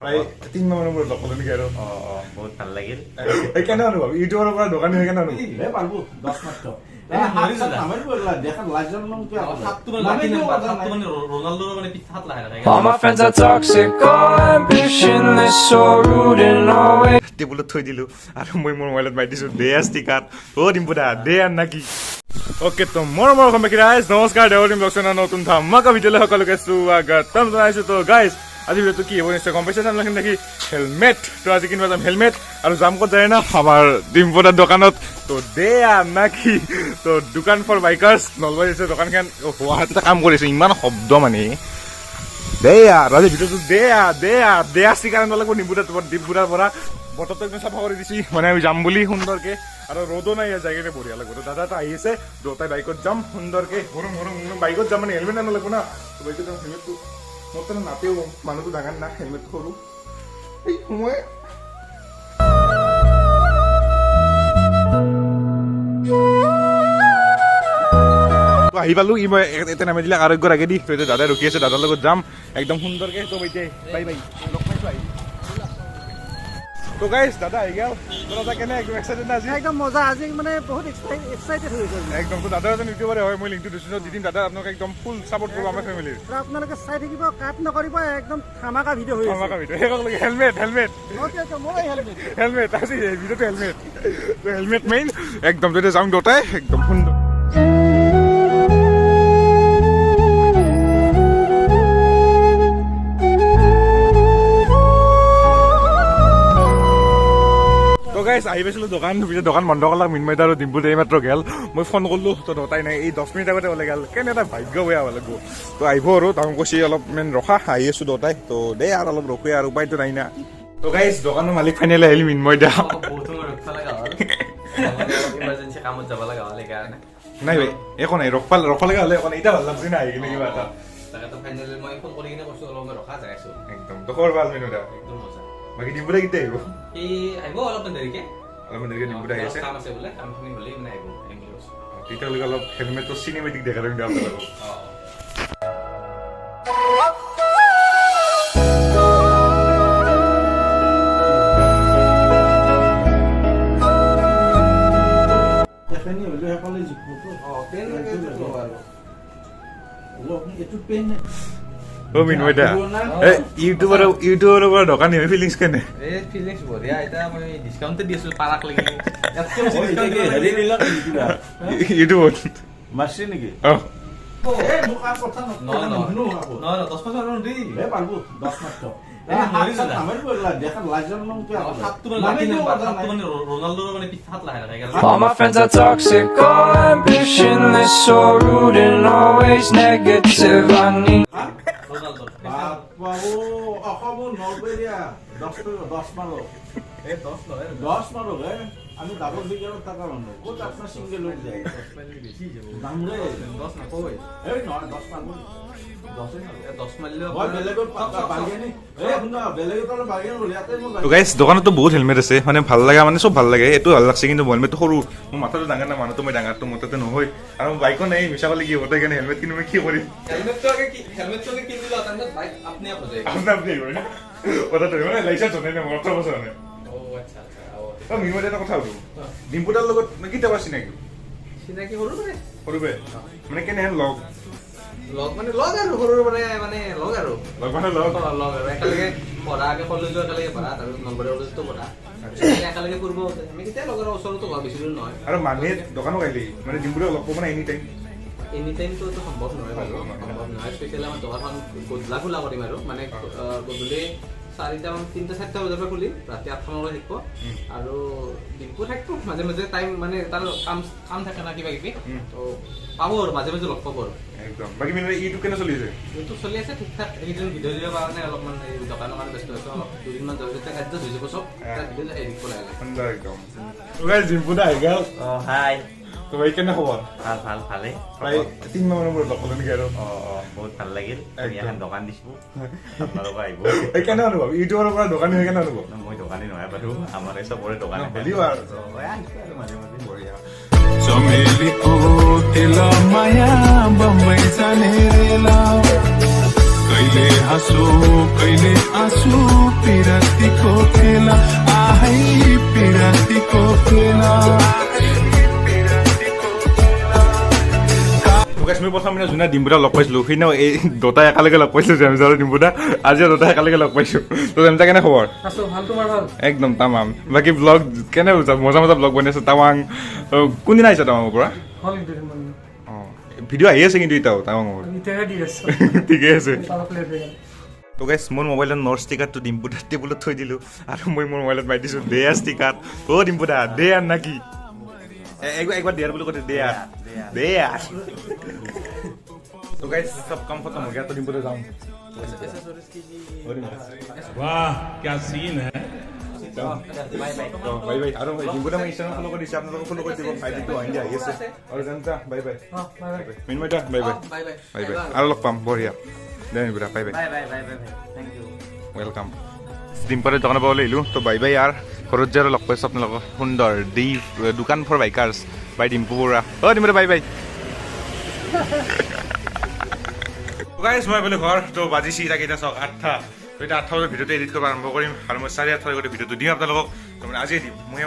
প্ৰায় 3 মাহৰ মূৰত লগ পালো নেকি আৰু বহুত ভাল লাগিল কেনে অনুভৱ ইউটিউবৰ পৰা দোকানী হৈ কেনে অনুভৱ পারবো 10 মাত্র All my friends are toxic, all ambitionless, so rude and always. টেবুলত থৈ দিলো আৰু মই মোৰ মোবাইলত মাৰি দিছো দে ষ্টিকাৰ ডিম্পু দা দে আন নাকি ওকে তো মোৰ অসমীয়া গাইজ নমস্কাৰ দেৱদিন ব্লগচনৰ নতুন ধামাকা ভিডিঅ'লৈ সকলোকে স্বাগতম জনাইছো তো গাইজ আজি ভিডিঅ'টো কি হ'ব নিশ্চয় গম পাইছে আপোনালোকে দেখি হেলমেট তো আজি কিনিব যাম হেলমেট আৰু যাম ক'ত যায় না আমাৰ ডিম্পু দাৰ দোকানত তো দে আন নাকি তো দোকান ফৰ বাইকাৰ্ছ নলবাৰী আছে দোকানখন গুৱাহাটীতে কাম কৰিছো ইমান শব্দ মানে আজি ভিডিঅ'টো দে ষ্টিকাৰ আনিব লাগিব ডিম্পু দাৰ পৰা বতৰটো একদম চাফা কৰি দিছি মানে আমি যাম বুলি সুন্দৰকে আৰু ৰ'দো নাই ইয়াৰ জায়গাতে বঢ়িয়া লাগিব তো দাদা আহি আছে দুটাই বাইকত যাম সুন্দৰকে ঘৰম বাইকত যাম মানে হেলমেট আনিব লাগিব না বাইকত যাম হেলমেটটো মোৰ তো নাতেও মানুহটো ডাঙৰ না হেলমেট সৰু এই সময় আহি পালো ই মই এটা নামি দিলে আৰোগ্যৰ আগেদি তো এতিয়া দাদাই ৰখি আছে দাদাৰ লগত যাম একদম সুন্দৰকে তো বাইতে বাই লগ পাইছো আহি তো গাইস দাদা আহি গেল দাদা কেনে একদম এক্সাইটেড না আজি একদম মজা আজি মানে বহুত এক্সাইটেড হৈ গ'ল একদম তো দাদা এজন ইউটিউবাৰে হয় মই লিংকটো ডিসক্ৰিপচনত দি দিম দাদা আপোনাক একদম ফুল সাপোৰ্ট কৰিব আমাৰ ফ্যামিলিৰ আপোনালোকে চাই থাকিব কাট নকৰিব একদম ধামাকা ভিডিঅ' হৈ আছে ধামাকা ভিডিঅ' হেকলকে হেলমেট ওকে মই হেলমেট আজি ভিডিঅ'টো হেলমেট মেইন একদম যদি যাম দুটাই একদম সুন্দৰ আহি পাইছিলো দোকান বন্ধ কৰলাক মিনমাইদা আৰু ডিম্পুত এইমাত্ৰ গেল মই ফোন কৰিলো তো দতাই নাই এই 10 মিনিট আগতে ওলাই গেল কেনে এটা ভাগ্য বেয়া হ'ব লাগিব তো আহিব আৰু তাহোঁ কৈছে অলপ ৰখা আহি আছো দতাই তো দে আৰু অলপ ৰখোৱে আৰু উপায়তো নাই না তো গাইজ দোকানৰ মালিক ফাইনেল আহিল মিনমাইদা নাই ভাই একো নাই ৰখবা লগা হ'লে একো নাই এতিয়া ভাল লাগছে না আহি কিনে কিবা এটা একদম তো খবৰ ভাল মিনমাইদা বাকী ডিম্পুদা কেতিয়া আহিব অলপমান দেৰিকে ডিম্পুদা আহি আছে তেতিয়ালৈকে অলপ হেলমেটৰ চিনেমেটিক দেখা দিম আপোনালোকক ইউটিউবৰ পৰা দোকানী হয় ফিলিংছ কেনে ফিলিংছ বঢ়িয়া এতিয়া মই ডিছকাউণ্টে দি আছো পাৰাক লাগি ইউটিউবত মাছি নেকি All my friends are toxic, all ambitionless, so rude and always negative. I need. আমি ডাবল ফিগার টাকা বানাবো কত আপনার সিঙ্গেল হয়ে যায় 10 মাইল বেশি যাবে দাম রে 10 না কই এই নয় 10 পাবো 10 মাইল ওই বেলেগৰ বাগিয়ানি এই শুনা বেলেগৰ তলে বাগিয়ান বলিয়াতে মই তো গাইস দোকানতো বহুত হেলমেট আছে মানে ভাল লাগা মানে সব ভাল লাগে এটো ভাল লাগছে কিন্তু হেলমেটটো সৰু মোৰ মাথাটো ডাঙৰ না মানুহটো মই ডাঙৰটো মতেতে নহয় আৰু বাইকো নাই মিছা কলি কি হতে কেনে হেলমেট কিনো মই কি কৰিম হেলমেটটো আগে কিনি দিলা তাতে বাইক আপনি আপ হৈ যায় আপনি হয় না ওটা তো মানে লাইসেন্স হয় না মোটৰ বছৰ নাই ও আচ্ছা মিনমাইদা এটা কথা সুধো ডিম্পুদাৰ লগত কেতিয়াবা চিনাকি সৰুবে মানে কেনেহেন লগ মানে লগ আৰু সৰুৰ মানে লগ আৰু একেলগে পঢ়া আগে কলেজৰ একেলগে পঢ়া আৰু নলবাৰী কলেজতো পঢ়া একেলগে পঢ়িব আমি কেতিয়া লগৰ ওচৰতো হোৱা বেছি দূৰ নহয় আৰু মানুহে দোকানত আহিলে মানে ডিম্পুদাক লগ পাব না এনি টাইমটো সম্ভৱ নহয় বাৰু সম্ভৱ নহয় স্পেচিয়েলি আমাৰ দোকানখন গধূলা খোলা কৰিম আৰু মানে গধূলি 3-4 বজাৰ পৰা খুলি ৰাতি 8 মানলৈ থাকিব আৰু ডিম্পু থাকিব মাজে মাজে টাইম মানে তাৰ কাম থাকে না কিবা কিবি তো পাব আৰু মাজে মাজে লগ পাব আৰু একদম বাকি মানে ইউটিউব কেনে চলি আছে ইউটিউব চলি আছে ঠিক ঠাক এইকেইদিন ভিডিঅ' দিব কাৰণে অলপমান এই দোকানৰ কাৰণে ব্যস্ত আছো অলপ দুদিনমান যাওঁতে এডজাষ্ট হৈ যাব চব ভিডিঅ' এডিট কৰিব লাগে সুন্দৰ একদম গাইজ ডিম্পুদা আহি গেল হাই তো ভাই কেনে খবৰ ভালে প্ৰায় 3 মাহৰ মূৰত লগ পালো নেকি আৰু বহুত ভাল লাগিল আমি এখন দোকান দিছো আপোনালোক আহিব কেনে অনুভৱ ইউটিউবৰ পৰা দোকানী হৈ কেনে অনুভৱ মই দোকানী নহয় বাৰু আমাৰ এই চবৰে দোকান হ'লিও আৰু মাজে মাজে বঢ়িয়া Chomeli ko tila maya bambay sa nila कहिले हाँसो कहिले आँसु पिरातीको खेला आहै पिरातीको खेला মই প্ৰথম দিনা যোনে ডিম্পুদা লগ পাইছিলোঁ সেইদিনা এই দুটাই একেলগে লগ পাইছিলোঁ জেমছ আৰু ডিম্পুদা আজিও দুটাই একেলগে লগ পাইছোঁ তো জেমছা কেনে খবৰ একদম তামাম বাকী ব্লগ কেনে মজা মজা ব্লগ বনাই আছো টাৱাং কোনদিনা আহিছা টাৱাঙৰ পৰা অঁ ভিডিঅ' আহি আছে কিন্তু এতিয়াও টাৱাঙৰ ঠিকে আছে তো গাইছ মোৰ মোবাইলত নৰ ষ্টিকাৰটো ডিম্পুদা টেবুলত থৈ দিলোঁ আৰু মই মোৰ মোবাইলত মাৰি দিছোঁ দে ষ্টিকাৰ অ' ডিম্পুদা দে আৰ নাকি একবাৰ দেয়াৰ বুলি কৈছে দেয়াৰ देयार तो गाइस सब काम खत्म हो गया तो डिम्पू जाऊं वाह क्या सीन है बाय बाय तो बाय बाय आरो डिम्पू मैं इंस्टाग्राम फॉलो कर दिस आप लोग फॉलो कर दिबो आईडी तो इंडिया यस और जनता बाय बाय हां बाय बाय मिनमेटा बाय बाय बाय बाय आरो लग पाम बढिया देन बुरा bye bye bye thank you welcome ডিম্পুৰে দোকান পাবলৈ আহিলোঁ তো বাই বাই ইয়াৰ ঘৰত যে আৰু লগ পাইছোঁ আপোনালোকক সুন্দৰ দি দোকান for bikers by Dimpu Barua অ' ডিম্পুৰে বাই বাই গাইছ মই বোলে ঘৰ তো বাজিছি তাকে এতিয়া চাওক 8টা তো এতিয়া 8টা বজাত ভিডিঅ'টো এডিট কৰিব আৰম্ভ কৰিম আৰু মই 8:30 বজাত ভিডিঅ'টো দিম আপোনালোকক তো মানে আজিয়ে দিম মই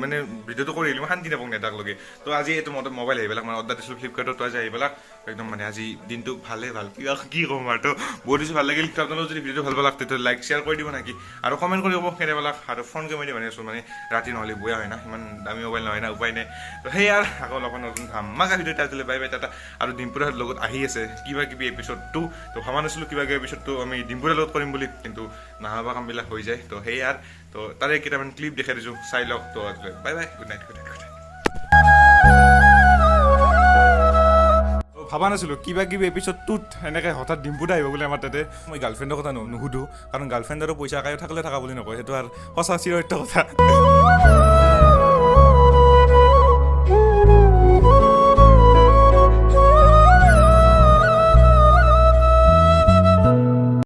মানে ভিডিঅ'টো কৰি আহিলোঁ শান্তি নাপাওঁ নেতাক লগে তো আজি এইটো মোবাইল আহিবিলাক মানে অৰ্ডাৰ দিছিলোঁ ফ্লিপকাৰ্টত তো আজি আহিবিলাক একদম মানে আজি দিনটো ভালে ভাল কি ক'ম আৰু তো বহুত বেছি ভাল লাগিল আপোনালোক যদি ভিডিঅ'টো ভাল পালাক তেতিয়া লাইক শ্বেয়াৰ কৰি দিব নেকি আৰু কমেণ্ট কৰি ক'ব কেনেবালাক আৰু ফোন কৰি মাৰি আছোঁ মানে ৰাতি নহ'লে বেয়া হয় না ইমান দামী মোবাইল নহয় না উপায় নাই তো সেয়া আকৌ লগত নতুন ধামাকা ভিডিঅ' এটা আছিলে বাই বাই টাটা আৰু ডিম্পুৰ লগত আহি আছে কিবা কিবি এপিছ'ড 2 তো ভাবা নাছিলোঁ কিবা কিবি এপিছ'ড 2 আমি ডিম্পুৰ লগত কৰিম বুলি কিন্তু নাহবা কামবিলাক হৈ যায় তো সেয়াৰ তো তাৰে কেইটামান ক্লিপ দেখাই দিছোঁ চাই লওক তো বাই বাই গুড নাইট ভাবা নাছিলোঁ কিবা কিবি এপিছ'ড 2ত এনেকৈ হঠাৎ ডিম্পুদা আহিব বুলি আমাৰ তাতে মই গাৰ্লফ্ৰেণ্ডৰ কথা নুসুধোঁ কাৰণ গাৰ্লফ্ৰেণ্ডৰো পইচা কায়ো থাকিলে থকা বুলি নকয় সেইটো আৰু সঁচা চিৰসত্য কথা